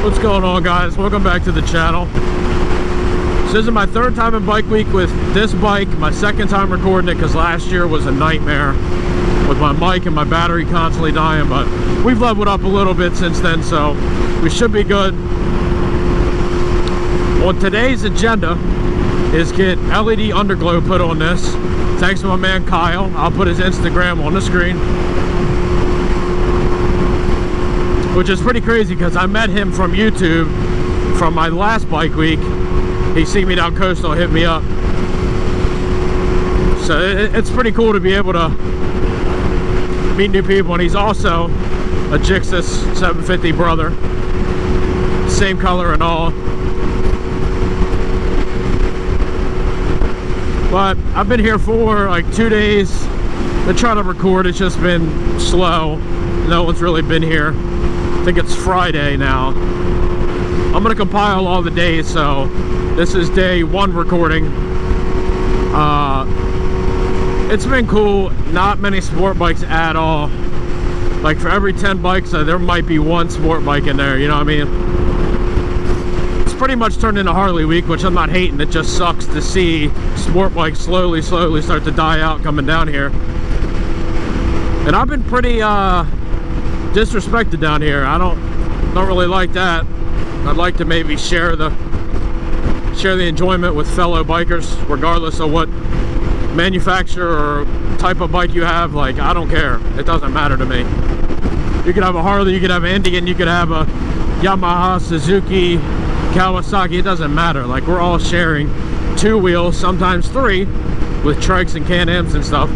What's going on, guys? Welcome back to the channel. So this is my third time in Bike Week with this bike, my second time recording it because last year was a nightmare with my mic and my battery constantly dying, but we've leveled up a little bit since then, so we should be good. On today's agenda is get LED underglow put on this. Thanks to my man Kyle. I'll put his Instagram on the screen. Which is pretty crazy because I met him from YouTube from my last Bike Week. He seen me down Coastal, hit me up. So it's pretty cool to be able to meet new people. And he's also a GSX-S 750 brother. Same color and all. But I've been here for like 2 days. Been trying to record, it's just been slow. No one's really been here. I think it's Friday now. I'm gonna compile all the days, so this is day 1 recording. It's been cool. Not many sport bikes at all. Like for every 10 bikes, there might be 1 sport bike in there, you know what I mean? It's pretty much turned into Harley week, which I'm not hating. It just sucks to see sport bikes slowly start to die out coming down here. And I've been pretty disrespected down here. I don't really like that. I'd like to maybe share the enjoyment with fellow bikers, regardless of what manufacturer or type of bike you have. Like, I don't care. It doesn't matter to me. You could have a Harley, you could have an Indian, you could have a Yamaha, Suzuki, Kawasaki. It doesn't matter. Like, we're all sharing 2 wheels, sometimes 3, with trikes and Can-Ams and stuff.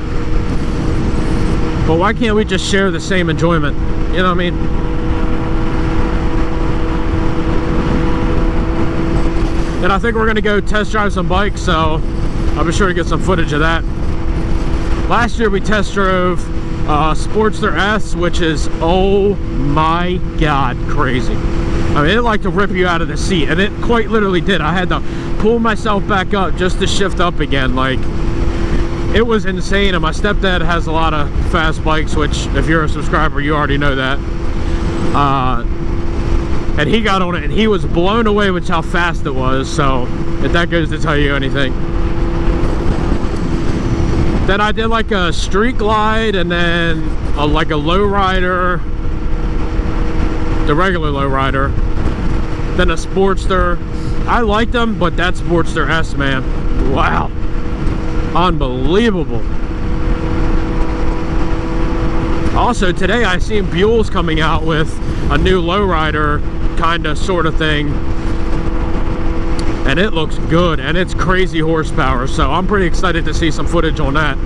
But why can't we just share the same enjoyment? You know what I mean? And I think we're gonna go test drive some bikes, so I'll be sure to get some footage of that. Last year we test drove Sportster S, which is, oh my god, crazy. I mean, it liked to rip you out of the seat, and it quite literally did. I had to pull myself back up just to shift up again. Like, it was insane. And my stepdad has a lot of fast bikes, which if you're a subscriber, you already know that. And he got on it and he was blown away with how fast it was. So if that goes to tell you anything. Then I did like a street glide, and then like a lowrider, the regular lowrider, then a Sportster. I liked them, but that Sportster S, man, wow, unbelievable. Also today I seen Buell's coming out with a new lowrider kind of sort of thing, and it looks good and it's crazy horsepower, so I'm pretty excited to see some footage on that,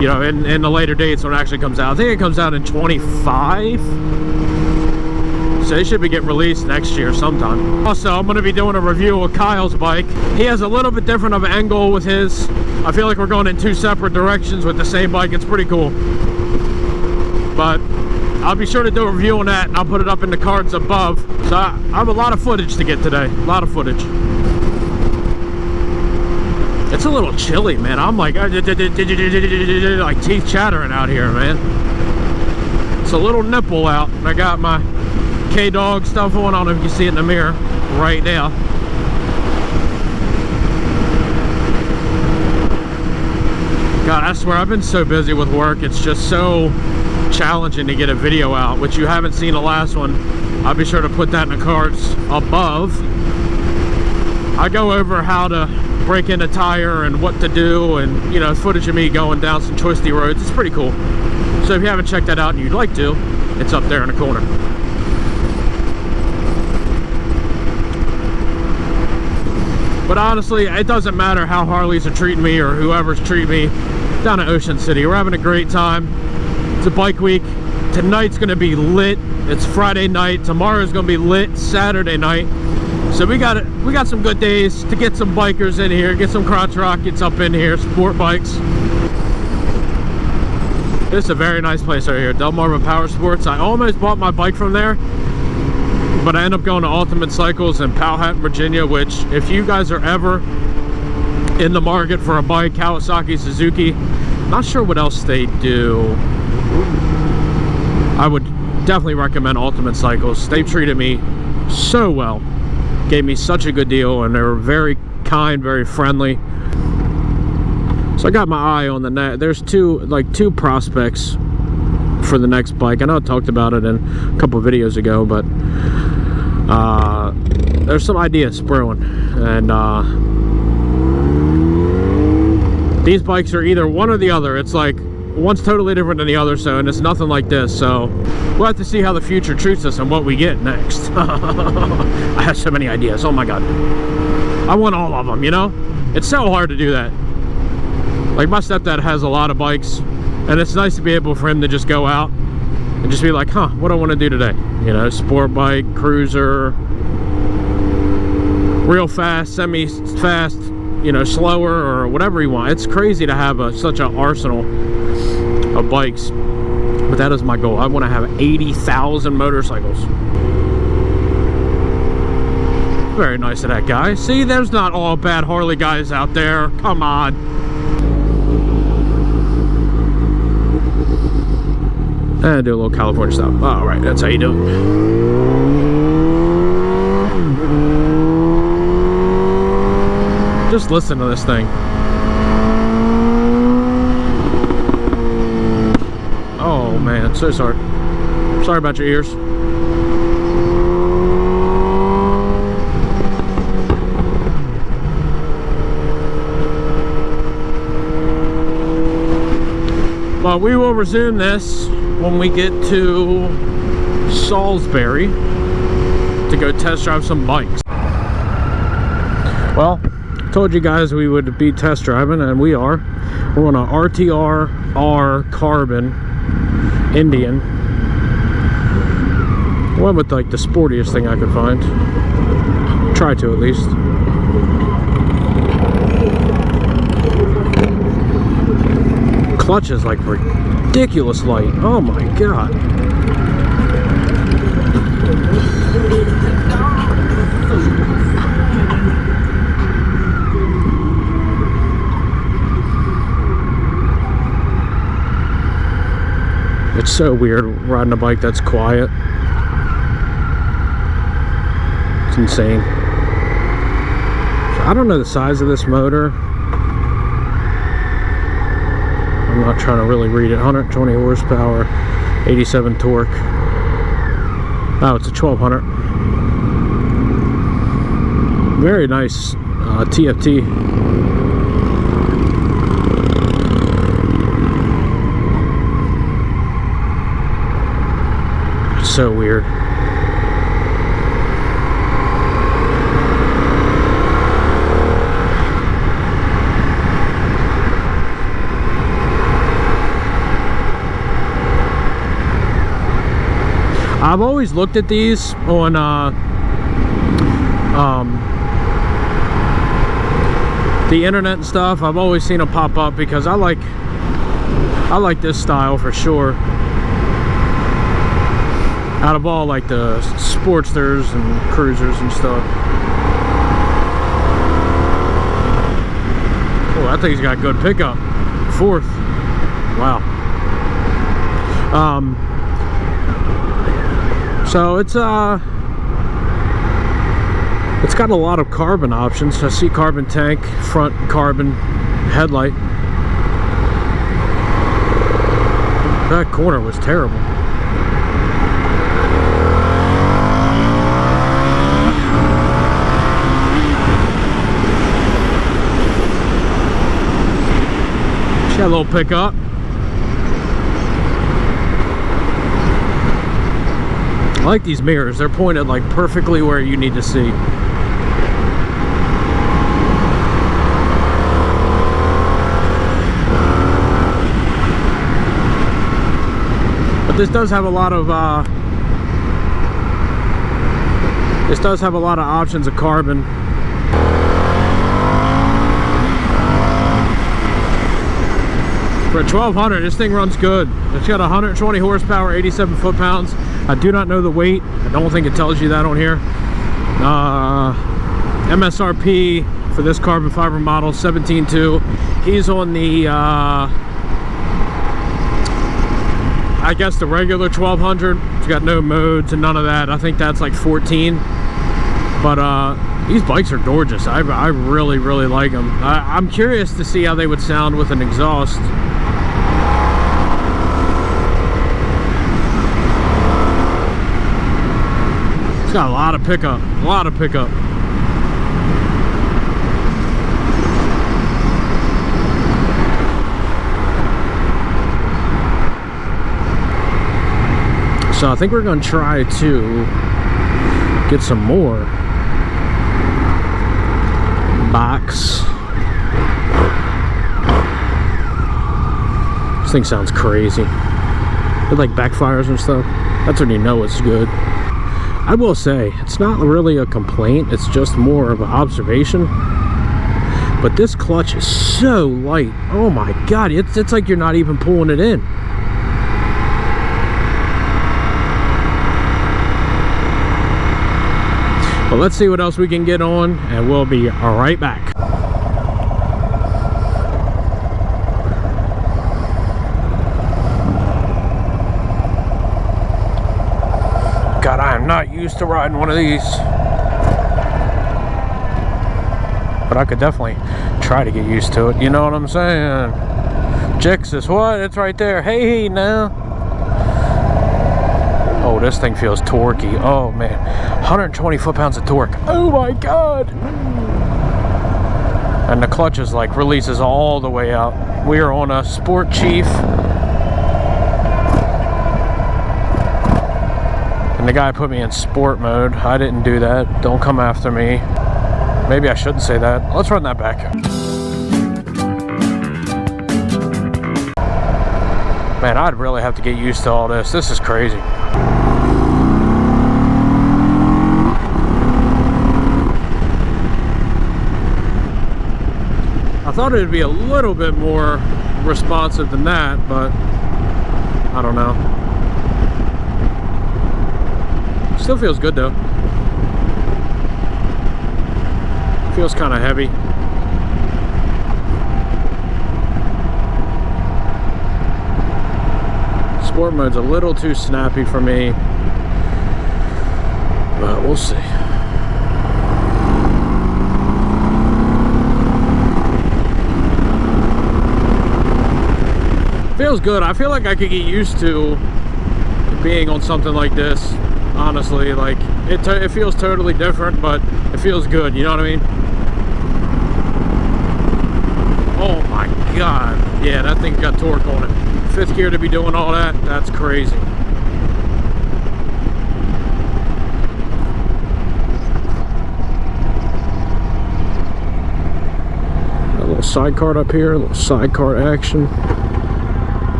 you know, in the later dates when it actually comes out. I think it comes out in 25, so it should be getting released next year sometime. Also, I'm going to be doing a review of Kyle's bike. He has a little bit different of an angle with his. I feel like we're going in 2 separate directions with the same bike. It's pretty cool. But I'll be sure to do a review on that, and I'll put it up in the cards above. So I have a lot of footage to get today. A lot of footage. It's a little chilly, man. I'm like teeth chattering out here, man. It's a little nipple out. I got my K-Dog stuff on. I don't know if you can see it in the mirror right now. God, I swear I've been so busy with work. It's just so challenging to get a video out, which you haven't seen the last one. I'll be sure to put that in the cards above. I go over how to break in a tire and what to do, and, you know, footage of me going down some twisty roads. It's pretty cool. So if you haven't checked that out and you'd like to, it's up there in the corner. But honestly, it doesn't matter how Harleys are treating me or whoever's treating me down at Ocean City. We're having a great time. It's a bike week. Tonight's gonna be lit. It's Friday night. Tomorrow's gonna be lit Saturday night. So we got some good days to get some bikers in here, get some crotch rockets up in here, sport bikes. This is a very nice place right here, Delmarva Power Sports. I almost bought my bike from there, but I ended up going to Ultimate Cycles in Powhatan, Virginia, which if you guys are ever in the market for a bike, Kawasaki, Suzuki, not sure what else they do. I would definitely recommend Ultimate Cycles. They've treated me so well, gave me such a good deal, and they were very kind, very friendly. So I got my eye on the net. There's two prospects for the next bike. I know I talked about it in a couple of videos ago, but there's some ideas brewing, and these bikes are either one or the other. It's like one's totally different than the other, so, and it's nothing like this. So we'll have to see how the future treats us and what we get next. I have so many ideas. Oh my god, I want all of them, you know. It's so hard to do that. Like, my stepdad has a lot of bikes, and it's nice to be able for him to just go out and just be like, huh, what do I want to do today? You know, sport bike, cruiser, real fast, semi-fast, you know, slower, or whatever you want. It's crazy to have such an arsenal of bikes, but that is my goal. I want to have 80,000 motorcycles. Very nice of that guy. See, there's not all bad Harley guys out there. Come on. And do a little California stop. All right, that's how you do it. Just listen to this thing. Oh man, so sorry. Sorry about your ears. But we will resume this when we get to Salisbury to go test drive some bikes. Well, told you guys we would be test driving, and we are. We're on a RTR Carbon Indian. Went with like the sportiest thing I could find. Try to, at least. Clutch is like ridiculous light. Oh my god. It's so weird riding a bike that's quiet. It's insane. So I don't know the size of this motor. I'm not trying to really read it. 120 horsepower, 87 torque. Oh, it's a 1200. Very nice TFT. It's so weird. I've always looked at these on the internet and stuff. I've always seen them pop up because I like this style for sure. Out of all like the Sportsters and cruisers and stuff. Oh, that thing's got good pickup. Fourth. Wow. So it's got a lot of carbon options. I see carbon tank, front carbon headlight. That corner was terrible. She got a little pickup. I like these mirrors. They're pointed like perfectly where you need to see. But this does have a lot of options of carbon. For a 1200, this thing runs good. It's got 120 horsepower, 87 foot-pounds. I do not know the weight. I don't think it tells you that on here. MSRP for this carbon fiber model, 17.2. He's on the, I guess the regular 1200. got no modes and none of that. I think that's like 14. But these bikes are gorgeous. I really, really like them. I'm curious to see how they would sound with an exhaust. It's got a lot of pickup, So I think we're going to try to get some more box. This thing sounds crazy. It like backfires and stuff. That's when you know it's good. I will say, it's not really a complaint, it's just more of an observation. But this clutch is so light. Oh my god, it's like you're not even pulling it in. But let's see what else we can get on, and we'll be right back. God, I am not used to riding one of these. But I could definitely try to get used to it. You know what I'm saying? GSX-S, what? It's right there. Hey, now. Oh, this thing feels torquey. Oh, man. 120 foot-pounds of torque. Oh, my God. And the clutch is like releases all the way out. We are on a Sport Chief. And the guy put me in sport mode. I didn't do that. Don't come after me. Maybe I shouldn't say that. Let's run that back. Man, I'd really have to get used to all this. This is crazy. I thought it would be a little bit more responsive than that, but I don't know. Still feels good though. Feels kind of heavy. Sport mode's a little too snappy for me, but we'll see. Feels good. I feel like I could get used to being on something like this. Honestly, like it feels totally different, but it feels good. You know what I mean? Oh my god, yeah, that thing got torque on it. Fifth gear to be doing all that, that's crazy. A little sidecar up here, a little sidecar action.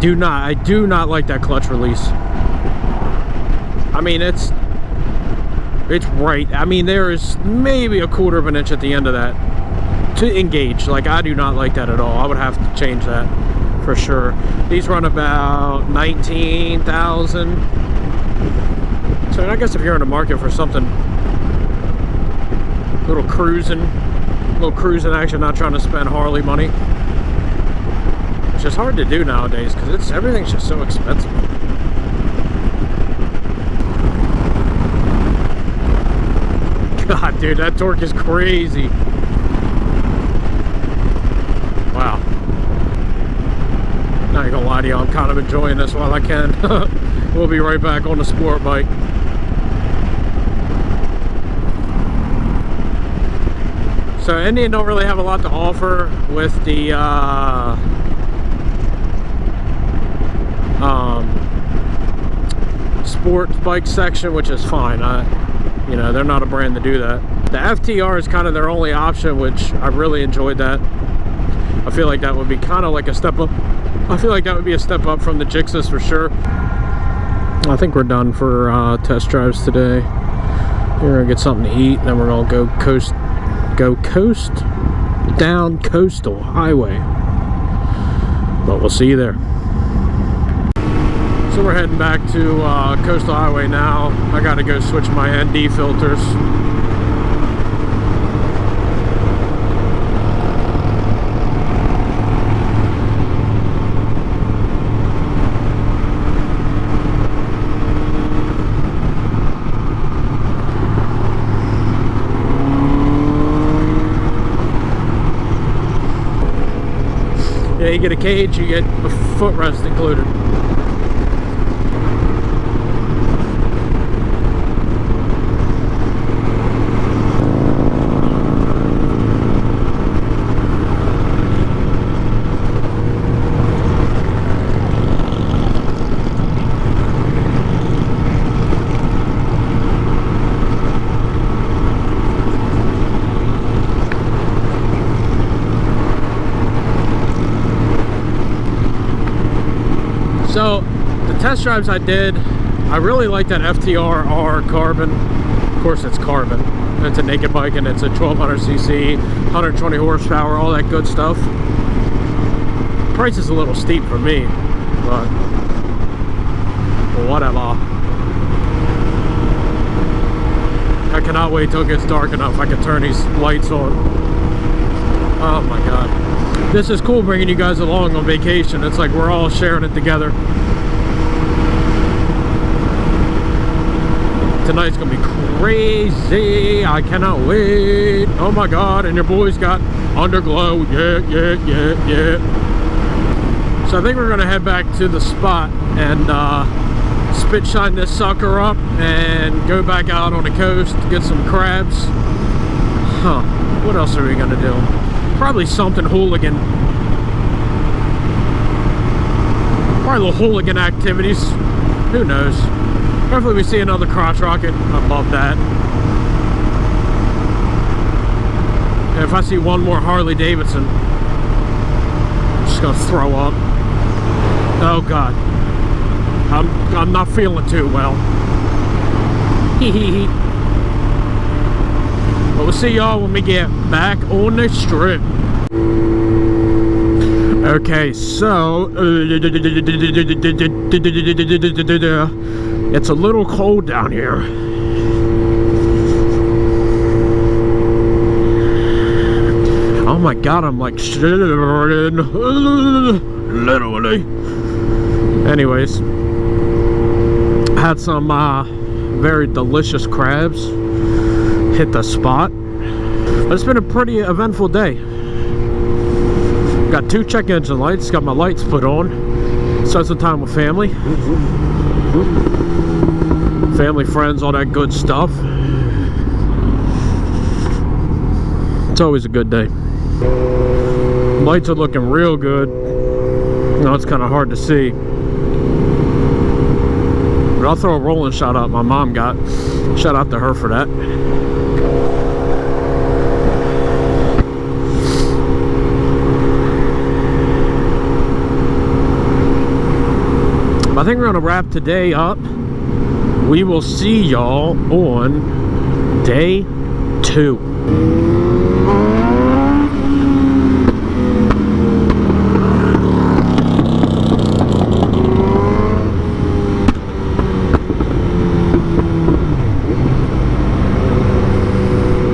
I do not like that clutch release. I mean, it's right. I mean, there is maybe a quarter of an inch at the end of that to engage. Like, I do not like that at all. I would have to change that for sure. These run about 19,000. So I guess if you're in the market for something little cruising action, not trying to spend Harley money. It's just hard to do nowadays because everything's just so expensive. God, dude, that torque is crazy. Wow. Not gonna lie to you, I'm kind of enjoying this while I can. We'll be right back on the sport bike. So Indian don't really have a lot to offer with the sports bike section, which is fine. You know, they're not a brand to do that. The FTR is kind of their only option, which I really enjoyed that. I feel like that would be kind of like a step up. I feel like that would be a step up from the GSX-S for sure. I think we're done for test drives today. We're gonna get something to eat, and then we're gonna go coast down Coastal Highway. But we'll see you there. So So we're heading back to Coastal Highway now. I gotta go switch my ND filters. Yeah, you get a cage, you get a footrest included. So the test drives I did, I really like that FTR Carbon. Of course it's carbon. It's a naked bike and it's a 1200cc, 120 horsepower, all that good stuff. Price is a little steep for me, but whatever. I cannot wait till it gets dark enough I can turn these lights on. Oh my god. This is cool bringing you guys along on vacation. It's like we're all sharing it together. Tonight's gonna be crazy. I cannot wait. Oh my god, and your boy's got underglow. Yeah. So I think we're gonna head back to the spot and spit shine this sucker up and go back out on the coast to get some crabs. Huh, what else are we gonna do? Probably something hooligan. Probably little hooligan activities. Who knows? Hopefully we see another crotch rocket. I love that. And if I see one more Harley Davidson, I'm just gonna throw up. Oh god. I'm not feeling too well. Hee hee hee. But we'll see y'all when we get back on the strip. Okay, so it's a little cold down here. Oh my god, I'm like shivering. Literally. Anyways, I had some very delicious crabs. Hit the spot. But it's been a pretty eventful day. Got 2 check engine lights, got my lights put on. Spent some time with family. Family, friends, all that good stuff. It's always a good day. Lights are looking real good. Now it's kind of hard to see. But I'll throw a rolling shot up my mom got. Shout out to her for that. I think we're gonna wrap today up. We will see y'all on day 2.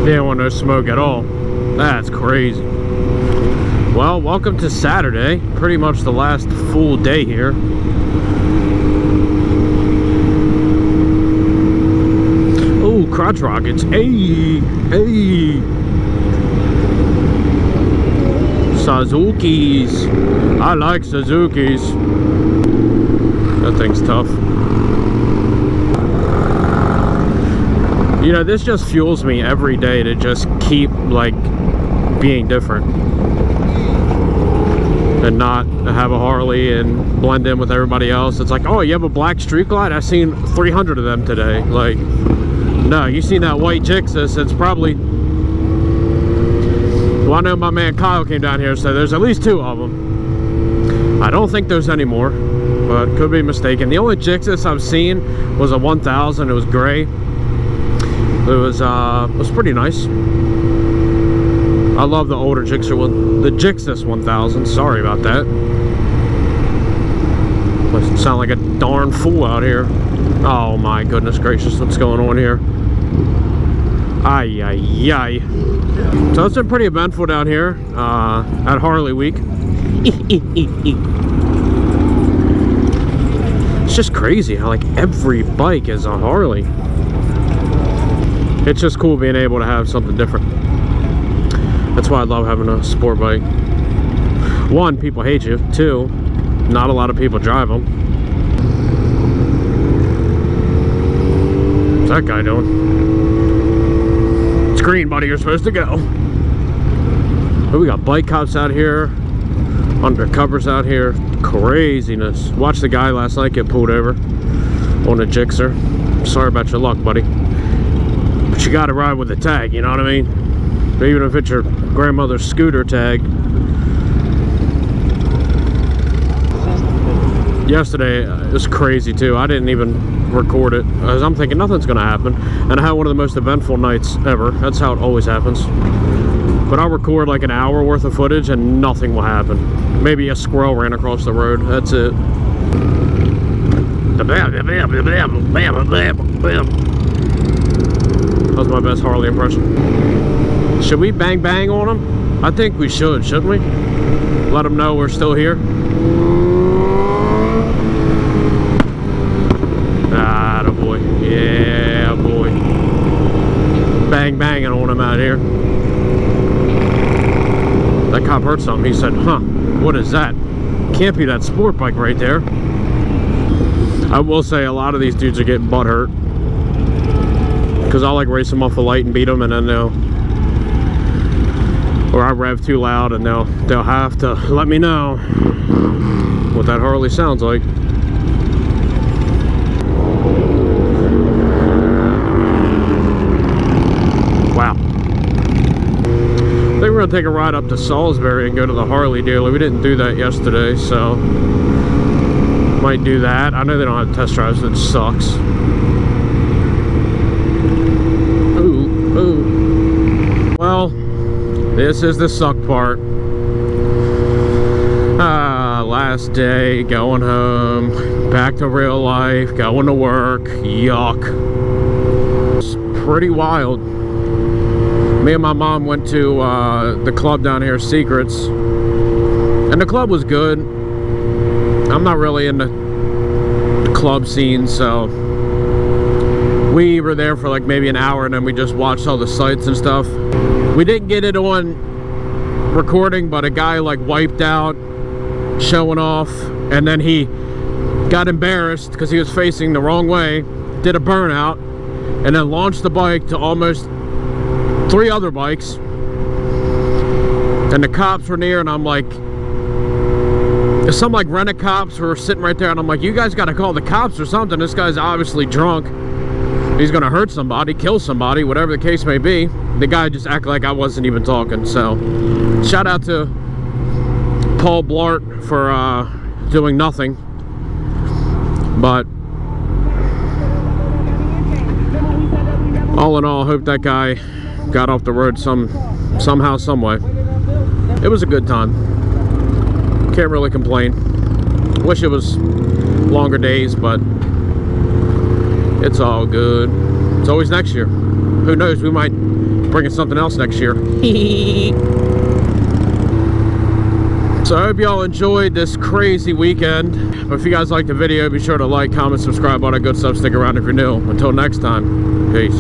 Didn't want no smoke at all. That's crazy. Well, welcome to Saturday. Pretty much the last full day here. Oh, crotch rockets. Hey, hey. Suzuki's. I like Suzuki's. That thing's tough. You know, this just fuels me every day to just keep, like, being different. And not have a Harley and blend in with everybody else. It's like, oh, you have a black street glide? I've seen 300 of them today. Like, no, you seen that white GSX-S, it's probably... Well, I know my man Kyle came down here, so there's at least 2 of them. I don't think there's any more, but could be mistaken. The only GSX-S I've seen was a 1000. It was gray. It was pretty nice. I love the older GSX-S 1000. Sorry about that. I sound like a darn fool out here. Oh my goodness gracious, what's going on here? Ay, ay, ay. So it's been pretty eventful down here at Harley Week. It's just crazy how like every bike is a Harley. It's just cool being able to have something different. That's why I love having a sport bike. One, people hate you. Two, not a lot of people drive them. What's that guy doing? It's green, buddy. You're supposed to go. Oh, we got bike cops out here. Undercovers out here. Craziness. Watched the guy last night get pulled over on a Gixxer. Sorry about your luck, buddy. But you gotta ride with the tag, you know what I mean? Even if it's your grandmother's scooter tag. Yesterday, it was crazy too. I didn't even record it, as I'm thinking nothing's gonna happen. And I had one of the most eventful nights ever. That's how it always happens. But I'll record like an hour worth of footage and nothing will happen. Maybe a squirrel ran across the road. That's it. That was my best Harley impression. Should we bang bang on them? I think we should, shouldn't we? Let them know we're still here. Ah, boy. Yeah, boy. Bang banging on them out here. That cop heard something. He said, huh, what is that? Can't be that sport bike right there. I will say a lot of these dudes are getting butt hurt. Because I'll like race them off the light and beat them, and then they'll, or I rev too loud and they'll have to let me know what that Harley sounds like. Wow. I think we're gonna take a ride up to Salisbury and go to the Harley dealer. We didn't do that yesterday, so might do that. I know they don't have test drives, which sucks. Ooh. Well, this is the suck part. Last day, going home, back to real life, going to work. Yuck. It's pretty wild. Me and my mom went to the club down here, Secrets, and the club was good. I'm not really in the club scene, so we were there for like maybe an hour, and then we just watched all the sights and stuff. We didn't get it on recording, but a guy like wiped out, showing off, and then he got embarrassed because he was facing the wrong way, did a burnout, and then launched the bike to almost 3 other bikes, and the cops were near, and I'm like, some like rented cops were sitting right there, and I'm like, you guys got to call the cops or something. This guy's obviously drunk. He's gonna hurt somebody, kill somebody, whatever the case may be. The guy just acted like I wasn't even talking. So shout out to Paul Blart for doing nothing. But all in all, hope that guy got off the road somehow, some way. It was a good time. Can't really complain. Wish it was longer days, but it's all good. It's always next year. Who knows? We might bring in something else next year. So I hope y'all enjoyed this crazy weekend. If you guys liked the video, be sure to like, comment, subscribe, all that good stuff. Stick around if you're new. Until next time, peace.